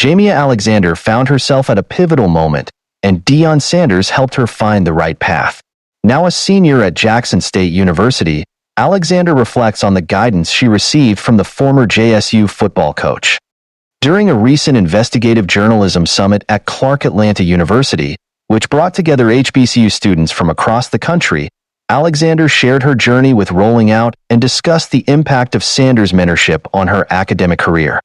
Jamia Alexander found herself at a pivotal moment, and Deion Sanders helped her find the right path. Now a senior at Jackson State University, Alexander reflects on the guidance she received from the former JSU football coach. During a recent investigative journalism summit at Clark Atlanta University, which brought together HBCU students from across the country, Alexander shared her journey with rolling out and discussed the impact of Sanders' mentorship on her academic career.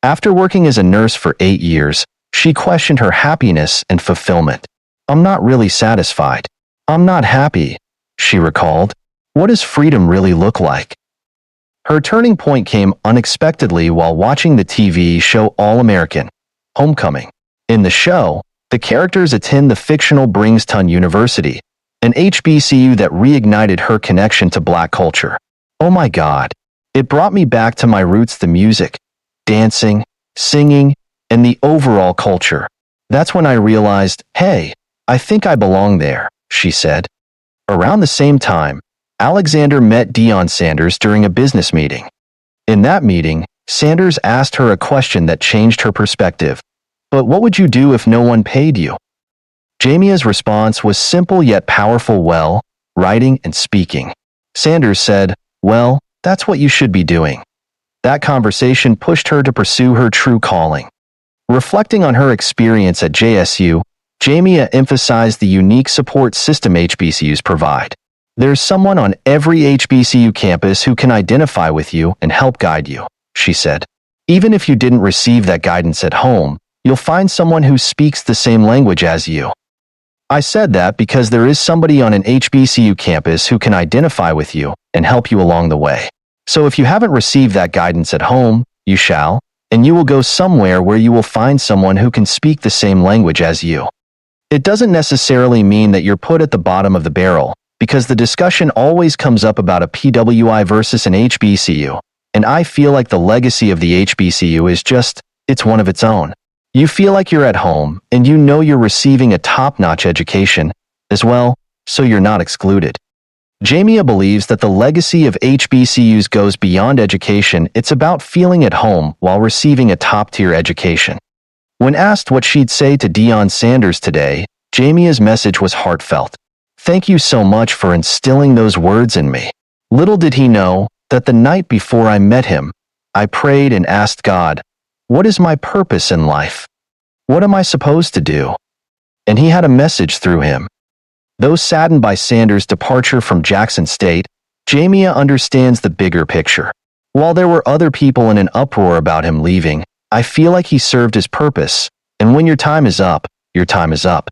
After working as a nurse for 8 years, she questioned her happiness and fulfillment. "I'm not really satisfied. I'm not happy," she recalled. "What does freedom really look like?" Her turning point came unexpectedly while watching the TV show All American, Homecoming. In the show, the characters attend the fictional Brigham University, an HBCU that reignited her connection to Black culture. "Oh my God, it brought me back to my roots, the music, dancing, singing, and the overall culture. That's when I realized, hey, I think I belong there," she said. Around the same time, Alexander met Deion Sanders during a business meeting. In that meeting, Sanders asked her a question that changed her perspective. "But what would you do if no one paid you?" Jamia's response was simple yet powerful: "Well, writing and speaking." Sanders said, "Well, that's what you should be doing." That conversation pushed her to pursue her true calling. Reflecting on her experience at JSU, Jamia emphasized the unique support system HBCUs provide. "There's someone on every HBCU campus who can identify with you and help guide you," she said. "Even if you didn't receive that guidance at home, you'll find someone who speaks the same language as you." I said that because there is somebody on an HBCU campus who can identify with you and help you along the way. So if you haven't received that guidance at home, you shall, and you will go somewhere where you will find someone who can speak the same language as you. It doesn't necessarily mean that you're put at the bottom of the barrel, because the discussion always comes up about a PWI versus an HBCU, and I feel like the legacy of the HBCU is just, it's one of its own. You feel like you're at home, and you know you're receiving a top-notch education as well, so you're not excluded. Jamia believes that the legacy of HBCUs goes beyond education. It's about feeling at home while receiving a top-tier education. When asked what she'd say to Deion Sanders today, Jamia's message was heartfelt. "Thank you so much for instilling those words in me. Little did he know that the night before I met him, I prayed and asked God, what is my purpose in life? What am I supposed to do?" And he had a message through him. Though saddened by Sanders' departure from Jackson State, Jamia understands the bigger picture. While there were other people in an uproar about him leaving, I feel like he served his purpose, and when your time is up, your time is up.